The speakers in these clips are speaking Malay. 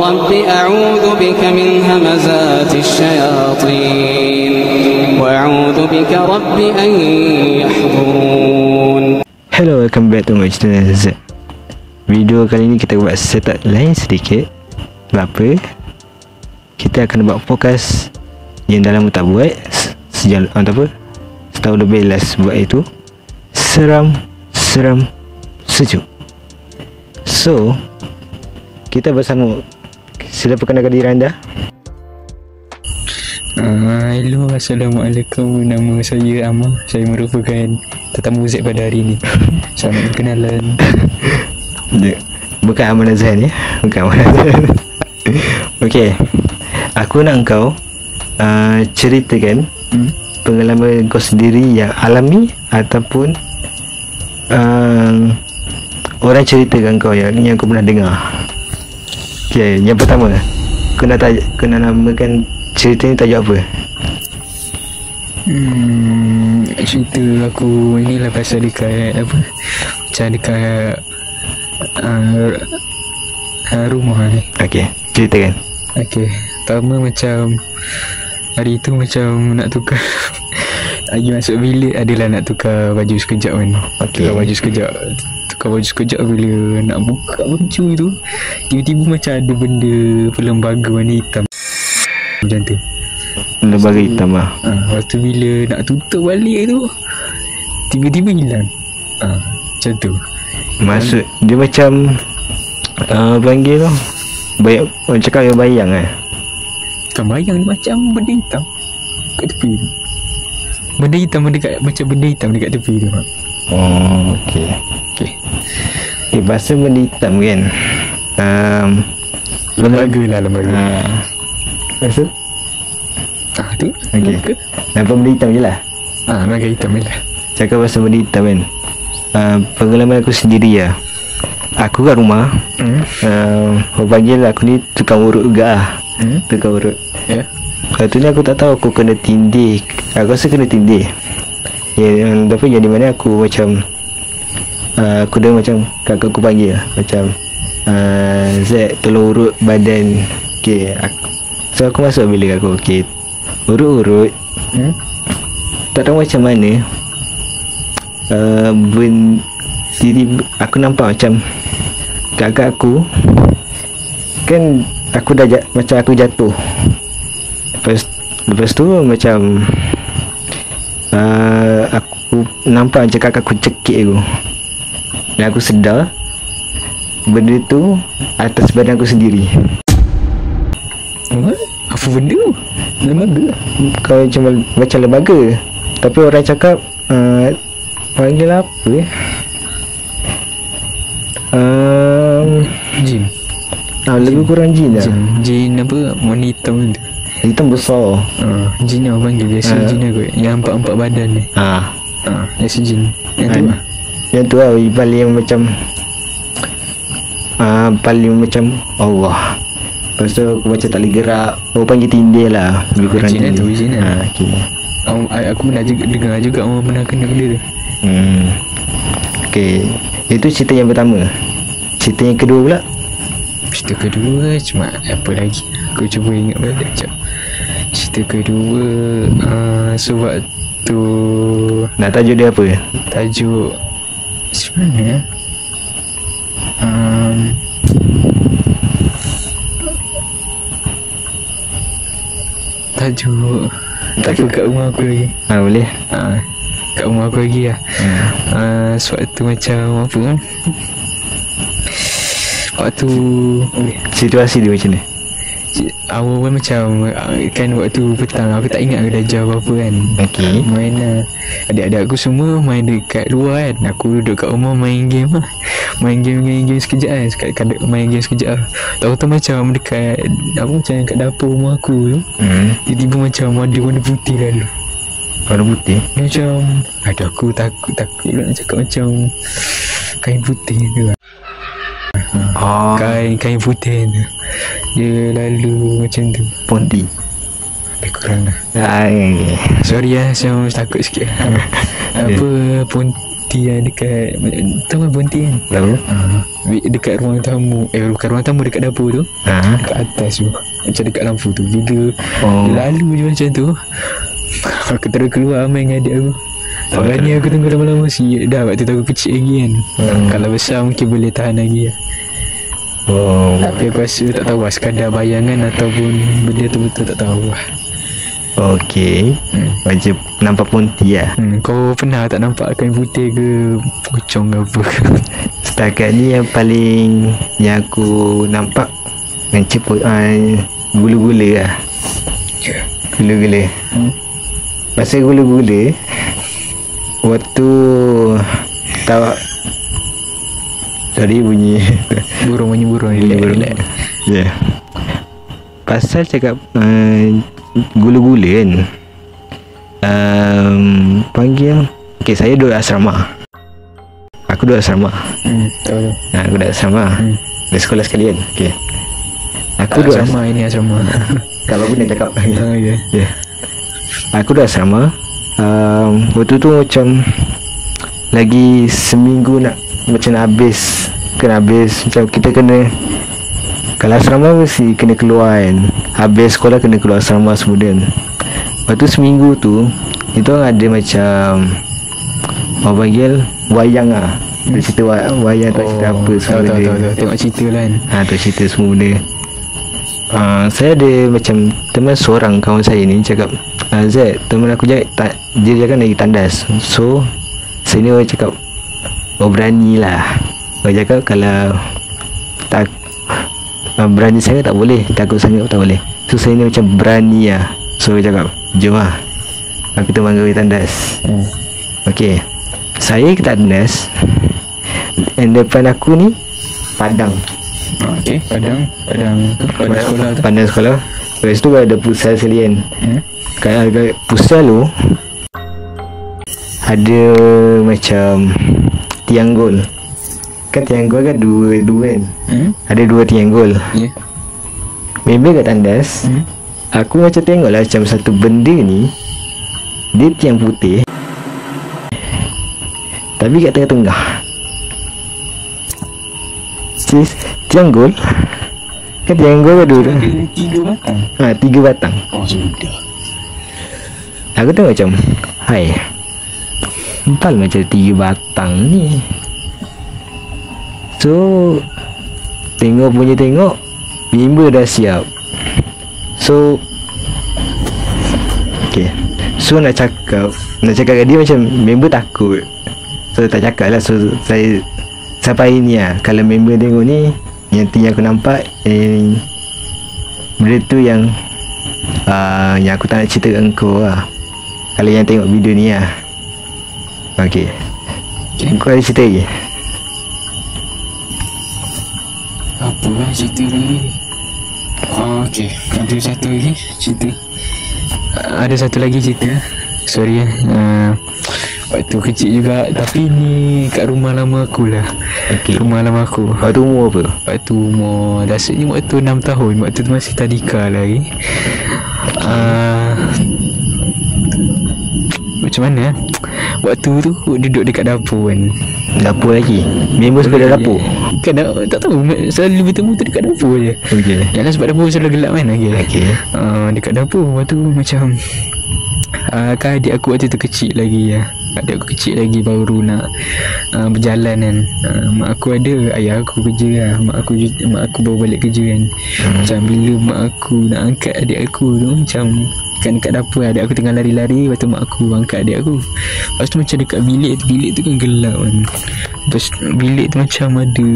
رب أعوذ بك من همزات الشياطين وأعوذ بك رب أن يحضرون. Hello, welcome back to my channel Z. Video kali ni kita buat setup lain sedikit. Sebab apa? Kita akan buat fokus yang dah lama tak buat, setahun lebih last buat itu. Seram sejuk. So kita bersama, sila perkenalkan diri anda. Hello, Assalamualaikum. Nama saya Amar. Saya merupakan tetamu Z pada hari ini. Selamat berkenalan. Bukan Amal Azhan ya. Bukan Amal Azhan. Okay, aku nak kau ceritakan pengalaman kau sendiri yang alami ataupun orang ceritakan kau yang kau pernah dengar. Okay, yang pertama, kau nak namakan cerita ni tajuk apa? Cerita aku inilah pasal dekat apa, macam dekat rumah ni. Okay, ceritakan. Okay, pertama macam hari tu macam nak tukar lagi masuk bilik adalah nak tukar baju sekejap kan. Okay. Tukar baju sekejap bila nak buka baju tu, tiba-tiba macam ada benda lembaga warna hitam macam tu. Lembaga hitam lah. Lepas tu bila nak tutup balik tu, tiba-tiba hilang. Macam tu. Maksud dia macam panggil tu orang cakap yang bayang Bukan bayang, dia macam benda hitam kat tepi tu. Benda hitam macam benda hitam dekat tepi tu. Oh, okay. Pasal benda hitam kan, lembaga lah. Pasal tu. Okay, nampak benda hitam je lah. Lembaga hitam je lah. Cakap pasal benda hitam kan, pengalaman aku sendiri lah. Aku kat rumah, orang panggil aku ni tukang urut juga lah. Tukang urut. Ya. Lepas tu ni aku tak tahu aku kena tindih. Aku rasa kena tindih. Tapi yang di mana aku macam aku dengar macam kakak aku panggil lah, macam Z tolong urut badan. Okay, so aku masuk bilik aku. Okay, urut-urut. Tak tahu macam mana aku nampak macam kakak aku kan, aku dah macam aku jatuh. Lepas tu macam aku nampak macam kakak aku cekik aku, dan aku sedar benda tu atas badan aku sendiri. Apa benda? Lembaga? Kau macam lembaga, tapi orang cakap panggil apa Jin. Lebih kurang jin lah. Jin apa? Warna hitam tu. Hitam besar. Jin lah panggil. Biasa jin aku. Yang empat badan ni. Biasa jin. Yang tu lah. Yang tu lah paling macam paling macam Allah. Lepas tu aku macam tak boleh gerak. Orang panggil tindih lah. Lebih kurang jin tu. Jin lah. Okay. Aku pernah dengar juga orang pernah kena benda tu. Okay, itu cerita yang pertama. Cerita yang kedua pula. Cerita kedua cuma apa lagi, aku cuba ingat balik sekejap. Cerita kedua sebab tu, nak tajuk dia apa? Tajuk macam mana tajuk tak kat rumah aku lagi. Boleh. Kat rumah aku lagi lah. Sebab tu macam apa kan, waktu situasi dia macam ni. Awal macam kan waktu petang, aku tak ingat aku dah jam apa kan. Okay. Main adik-adik aku semua main dekat luar kan. Aku duduk kat rumah main game lah. Main game sekejap kan. Sekadar main game sekejap lah. Tahu-tahu macam dekat apa, macam kat dapur rumah aku tu, tiba-tiba macam ada warna putih lalu. Warna putih? Dia macam aku takut nak cakap macam kain putih tu lah. Kain putih tu dia lalu macam tu. Ponti. Lebih kurang lah. Okay. Sorry lah, saya takut sikit. Apa bunti yang dekat, tahu kan bunti kan? Tahu. Dekat ruang tamu, bukan ruang tamu, dekat dapur tu. Dekat atas tu, macam dekat lampu tu. Bila dia lalu je macam tu, aku terus keluar main dengan adik aku. Sebab ni aku tunggu lama-lama sih. Dah waktu tu aku kecil lagi kan. Kalau besar mungkin boleh tahan lagi lah. Tapi aku rasa tak tahu lah, sekadar bayangan ataupun benda tu betul tak tahu lah. Okey. Macam nampak punti lah. Kau pernah tak nampak kain putih ke pocong ke apa ke? Setakat ni yang paling yang aku nampak macam gula-gula lah. Gula-gula. Pasal gula-gula, waktu tahu tadi bunyi burung. Ya. Pasal cakap gula-gula kan, panggil. Okay, saya duduk asrama. Aku duduk asrama. Tahu. Aku duduk asrama. Dari sekolah sekalian. Okay. Aku duduk asrama. Ini asrama. Kalau aku nak cakap. Ya. Aku duduk asrama. Waktu tu macam lagi seminggu macam nak habis. Macam kita kena, kalau asrama mesti kena keluar kan. Habis sekolah kena keluar asrama semua kan. Lepas tu seminggu tu itu ada macam orang panggil wayang lah. Dia cerita wayang tak cerita apa semua benda. Tahu. Tengok cerita lah kan. Tengok cerita semua benda. Saya ada macam teman seorang kawan saya ni cakap, Zat, teman aku dia kan lagi tandas. So saya ni orang cakap, berani lah. Orang cakap kalau tak berani sangat tak boleh, takut sangat tak boleh. So saya ni macam berani lah. So dia cakap, jom lah, kita panggil tandas. Okay, saya ke tandas, and depan aku ni padang. Okay, padang sekolah tu. Padang sekolah. Lepas tu ada pusat sekalian. Kat pusat tu ada macam tiang gol. Kan tiang gol kan dua kan. Ada dua tiang gol. Ya. Member kat tandas. Aku macam tengok lah macam satu benda ni, dia tiang putih tapi kat tengah-tengah. Tiang gol kan, tiang gol ada 3 batang. 3 batang. Sudah. Aku tengok macam, hai, entah macam 3 batang ni. So tengok member dah siap. So okay, so nak cakap kat dia macam member takut. So tak cakap lah. So saya sampai ni lah, kalau member tengok ni, yang aku nampak benda tu yang aku tak nak cerita kat kau lah, kalau yang tengok video ni lah. Okay. Kau ada cerita lagi? Apa lah cerita lagi? Okay, ada satu lagi cerita. Ada satu lagi cerita. Sorry waktu kecil juga, tapi ni kat rumah lama aku lah. Okay. Rumah lama aku. Waktu umur apa? Waktu umur rasanya waktu 6 tahun. Waktu tu masih tadika lagi. Macam mana? Waktu tu duduk dekat dapur kan. Dapur lagi? Member suka dalam dapur? Kan tak tahu, selalu bertemu tu dekat dapur je. Okay. Yalah, sebab dapur selalu gelap kan. Okay. Dekat dapur waktu macam kan adik aku waktu tu kecil lagi ya. Adik aku kecil lagi, baru nak berjalan kan. Mak aku ada, ayah aku kerja lah. Mak aku baru balik kerja kan. Macam bila mak aku nak angkat adik aku tu, macam kan dekat dapur adik aku tengah lari-lari, lepas tu mak aku angkat adik aku. Lepas tu macam dekat bilik tu kan gelap kan. Lepas bilik tu macam ada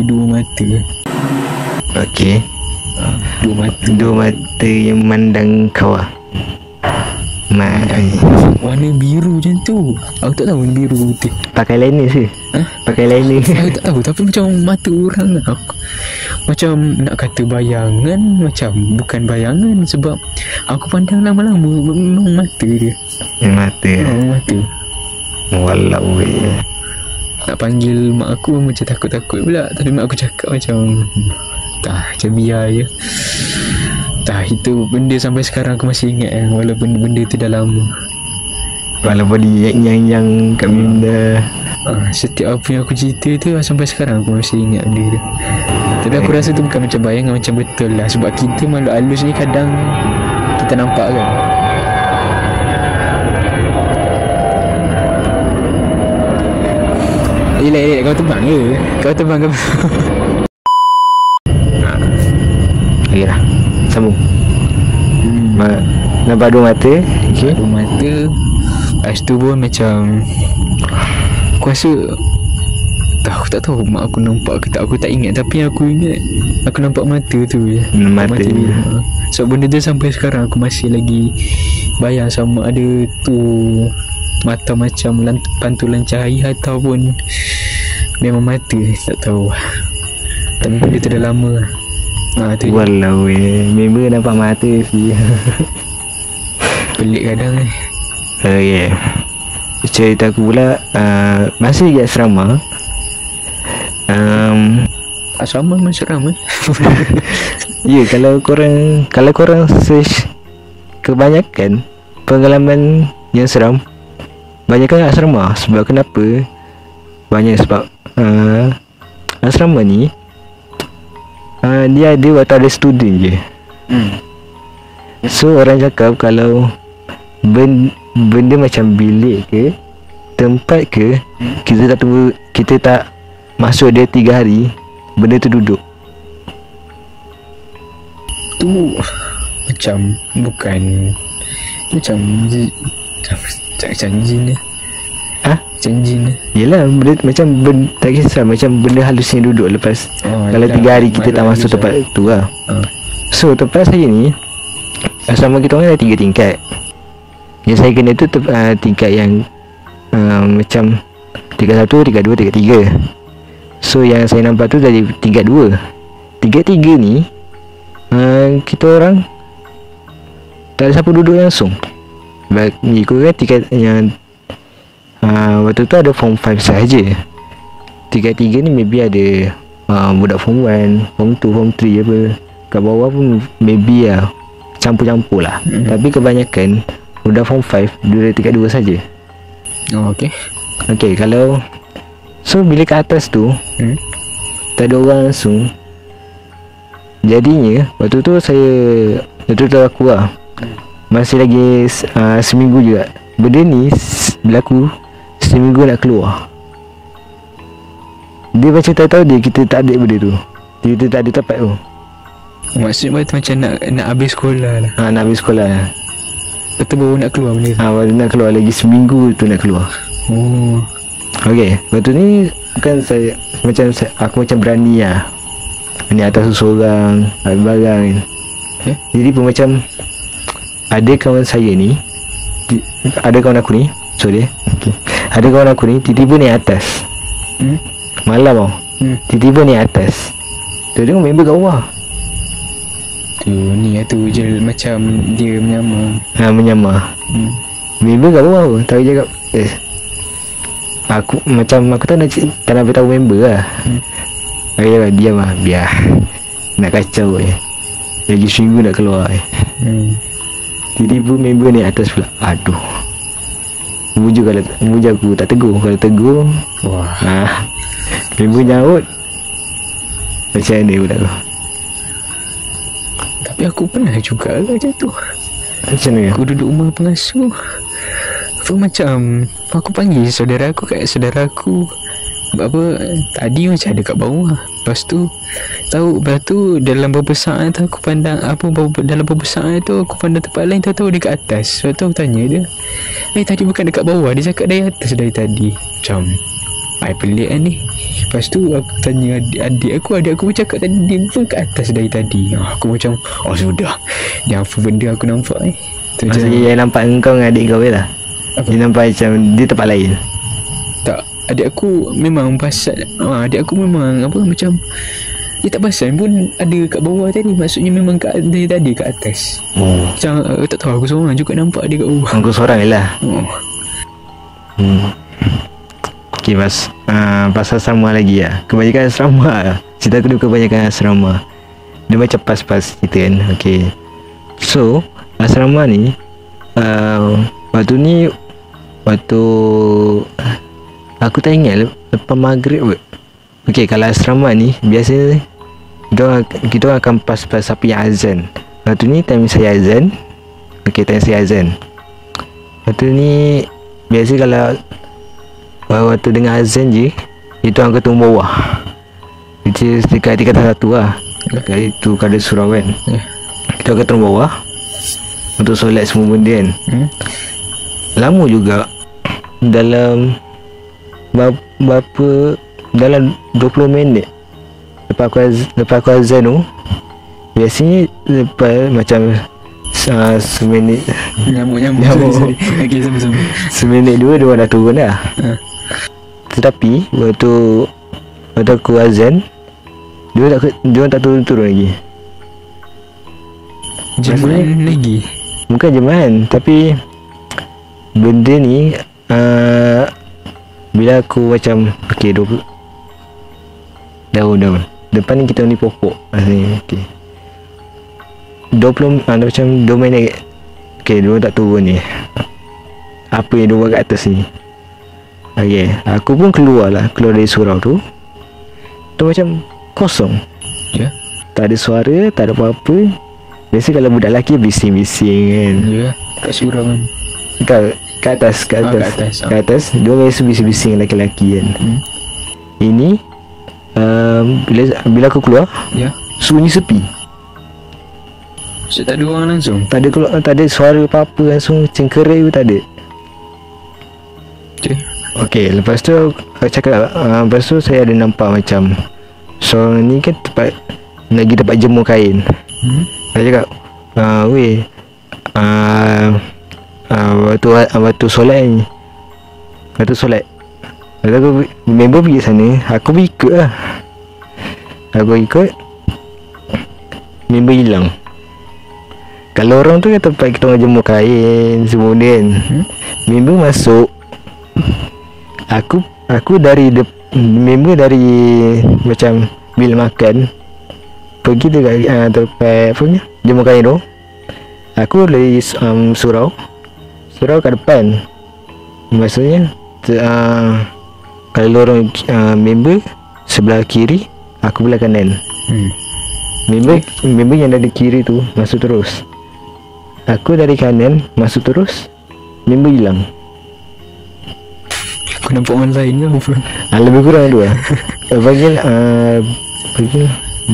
2 mata. Okay. 2 mata. 2 mata yang memandang kau lah. Warna biru macam tu. Aku tak tahu biru ke putih. Pakai liner ke? Pakai liner ke? Aku tak tahu, tapi macam mata orang lah. Macam nak kata bayangan, macam bukan bayangan. Sebab aku pandang lama-lama, memang mata dia. Mata? Mata. Walau nak panggil mak aku macam takut-takut pula. Tapi mak aku cakap macam macam biar je. Itu benda sampai sekarang aku masih ingat walaupun benda tu dah lama. Walaupun dia yang kat benda. Setiap apa yang aku cerita tu sampai sekarang aku masih ingat benda tu. Tapi aku rasa tu bukan macam bayangan, macam betul lah. Sebab kita makhluk halus ni kadang kita nampak kan. Elak, kau terbang ke? Kau terbang ke? Okay lah, sambung. Nampak dua mata. Okay. Dua mata. Lepas tu pun macam aku rasa aku tak tahu mak aku nampak ke tak, aku tak ingat. Tapi aku ingat aku nampak mata tu je. Mata dia. So benda tu sampai sekarang aku masih lagi bayang sama ada tu mata macam pantulan cahaya ataupun memang mata, tak tahu. Tapi benda tu dah lama. Tu walau member nampak mata sih. pelik kadang ni. Okay, cerita aku pula masih di asrama. Asrama memang seram Ya, kalau korang search kebanyakan pengalaman yang seram, banyakkan asrama. Sebab kenapa? Banyak sebab asrama ni dia ada waktu ada student je. So orang cakap kalau benda macam bilik ke, tempat ke, kita tak masuk dia 3 hari, benda tu duduk. Tu macam bukan macam jin ni. Macam jin ni. Yelah, benda macam tak kisah, macam benda halus yang duduk lepas kalau 3 hari kita tak masuk tempat tu lah. So tempat saya ni asrama kita orang ada 3 tingkat. Yang saya kena tu tingkat yang macam tingkat 1, tingkat 2, tingkat 3. So yang saya nampak tu dari tingkat 2. Tingkat 3 ni kita orang tak ada siapa duduk langsung. Ikut kan tingkat yang waktu tu ada form 5 sahaja. Tingkat 3 ni maybe ada budak form 1, form 2, form 3 apa. Kat bawah pun maybe lah campur-campur lah. Tapi kebanyakan budak form 5 duduk tingkat 2 saja. Okay. Okay, kalau so bila kat atas tu tak ada orang langsung, jadinya waktu tu aku lah masih lagi seminggu juga. Benda ni berlaku seminggu nak keluar. Dia macam tak tahu dia kita tak ada benda tu, kita tak ada tempat tu. Maksudnya macam nak habis sekolah lah. Nak habis sekolah lah. Betul baru nak keluar benda tu. Baru nak keluar, lagi seminggu tu nak keluar. Okay, waktu ni bukan aku macam berani lah. Ni atas seorang ambil barang kan. Jadi pun macam ada kawan saya ni, ada kawan aku ni, ada kawan aku ni tiba-tiba naik atas malam tau. Tiba-tiba naik atas, dia tengok member kat bawah tu. Ni tu je macam dia menyamar. Member kat bawah pun tahu cakap aku tak nak beritahu member lah. Aku cakap diam lah, biar nak kacau lagi seminggu nak keluar. Tiba-tiba member ni atas pula. Aduh, mujuk aku tak tegur. Kalau tegur, member nyaut. Macam mana budak tu? Tapi aku pernah juga macam tu. Macam mana? Aku duduk rumah pengasuh. Aku panggil saudara aku apa tadi macam ada kat bawah. Lepas tu dalam beberapa saat tu aku pandang dalam beberapa saat tu aku pandang tempat lain, tahu dia kat atas. Lepas tu aku tanya dia, tadi bukan dekat bawah. Dia cakap dari atas dari tadi. Macam pelik kan ni. Lepas tu aku tanya adik aku bercakap tadi dia pun kat atas dari tadi. Aku macam sudah, dia apa benda aku nampak tu. Maksudnya yang nampak engkau dengan adik kau je lah. Dia nampak macam dia tempat lain. Tak, adik aku memang pasal adik aku memang macam dia tak pasal pun ada kat bawah tadi. Maksudnya memang dia tadi kat atas. Macam tak tahu, aku seorang juga nampak dia kat bawah. Aku seorang je lah. Okay, pasal asrama lagi lah. Kebanyakan asrama lah. Cerita aku kebanyakan asrama. Dia macam pas-pas cerita kan. Okay, so asrama ni waktu Aku tak ingat lepas maghrib kot. Okay, kalau asrama ni biasanya kita akan pas apa yang azan. Lepas tu ni time saya azan. Okay, time saya azan. Lepas tu ni biasa kalau waktu dengar azan je, itu angkat turun bawah. Itu dekat tingkatan 1 lah. Itu kada surau kan. Kita akan turun bawah untuk solat semua benda kan. Lama juga. Dalam dalam 20 minit lepas aku azan tu, biasanya lepas macam seminit Nyamuk. Okay, sama-sama. seminit dua dah turun dah. Tetapi waktu aku azan, dia tak turun lagi. Jemaah lagi. Bukan jemaah, tapi benda ni bila aku macam okay, 20 daun depan ni kita ni pokok ni. Okay, 20 macam 2 minit. Okay, dia tak turun ni. Apa yang dia buat kat atas ni? Okay, aku pun keluar dari surau tu. Tu macam kosong. Ya. Tak ada suara, tak ada apa-apa. Biasa kalau budak lelaki bising-bising kan. Ya, kat surau kan. Kat atas dia biasa bising-bising lelaki-lelaki kan. Ini bila aku keluar, Ya. sunyi sepi. So tak ada orang langsung. Tak ada suara apa-apa langsung, cengkerai pun tak ada. Okay, lepas tu aku cakap, lepas tu saya ada nampak macam seorang ni kan lagi tempat jemur kain. Saya cakap, weh, waktu solat ni, lepas aku member pergi sana, aku pun ikut lah. Member hilang. Kalau orang tu kan tempat kita orang jemur kain semua benda kan. Member masuk. Aku dari member dari macam bil makan pergi dekat tempat apa ni, jemur kain tu. Aku dari surau kat depan. Maksudnya kalau orang member sebelah kiri, aku belah kanan. Member yang dari kiri tu masuk terus. Aku dari kanan masuk terus. Member hilang. Aku nampak orang lain ke apa? Lebih kurang tu lah. Panggil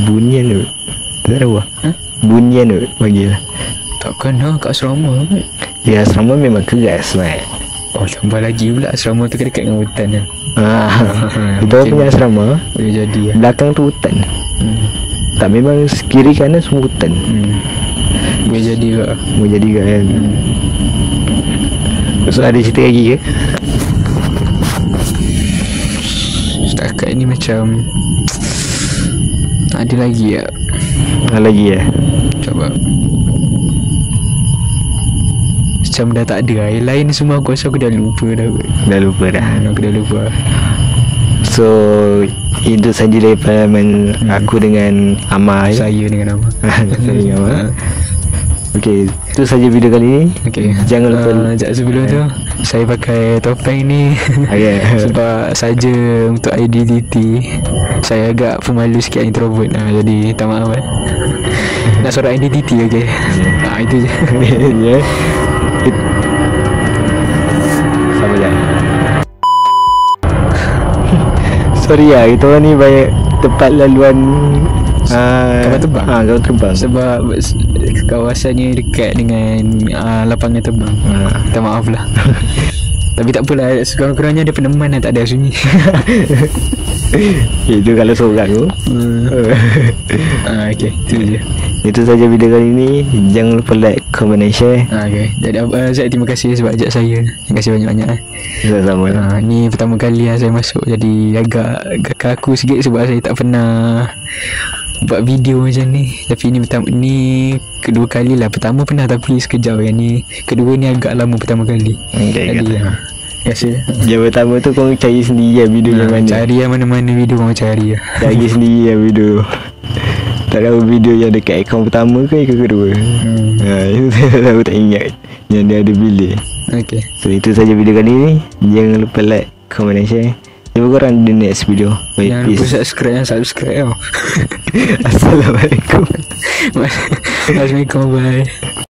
bunian tu. Tak tahu lah. Bunian tu panggil. Takkan lah kat asrama kan? Ya, asrama memang keras mate. Oh, tambah lagi pula asrama tu dekat dengan hutan kan. Kita punya asrama boleh jadi lah. belakang tu hutan. Tak, memang kiri kanan semua hutan. Boleh jadi ke? Boleh jadi ke kan. So ada cerita lagi ke? Setakat ni macam ada lagi tak? Lagi ya. Coba. Macam dah tak ada lah. Yang lain semua aku rasa aku dah lupa dah. Aku dah lupa. So itu saja daripada aku dengan Amal. Saya dengan Amal. Saya dengan Amal. Okey, itu saja video kali ni. Okey. Jangan lupa sebelum tu saya pakai topeng ni sebab saja untuk identiti. Saya agak pemalu sikit introvert jadi minta maaf nak surat identiti. Okey. Itu je. Ya. Sama je. Sorry lah, kita orang ni banyak tempat laluan kapal terbang. Kapal terbang. Sebab kawasannya dekat dengan lapangan terbang. Minta maaf lah. Tapi tak apalah, sekurang-kurangnya ada peneman yang tak ada sunyi. Itu kalau seorang tu. Okay, itu je. Itu saja video kali ni. Jangan lupa like, comment dan share. Okay. Jadi saya terima kasih sebab ajak saya. Terima kasih banyak-banyak. Sama-sama. Ni pertama kali saya masuk, jadi agak kaku sikit sebab saya tak pernah buat video macam ni. Tapi ni kedua kali lah. Pertama pernah tapi sekejap kan. Ni kedua ni agak lama pertama kali. Okay, jadi terima kasih. Yang pertama tu kau cari sendiri lah video yang mana. Cari yang mana-mana video kau cari lah. Cari sendiri lah video. Tak tahu video yang dekat akaun pertama ke akaun kedua. Itu saya tak ingat yang dia ada pilih. Okay. So itu saja video kali ni. Jangan lupa like, comment dan share. Jumpa korang di next video. Bye, Jangan lupa peace. subscribe. Assalamualaikum. Assalamualaikum, bye.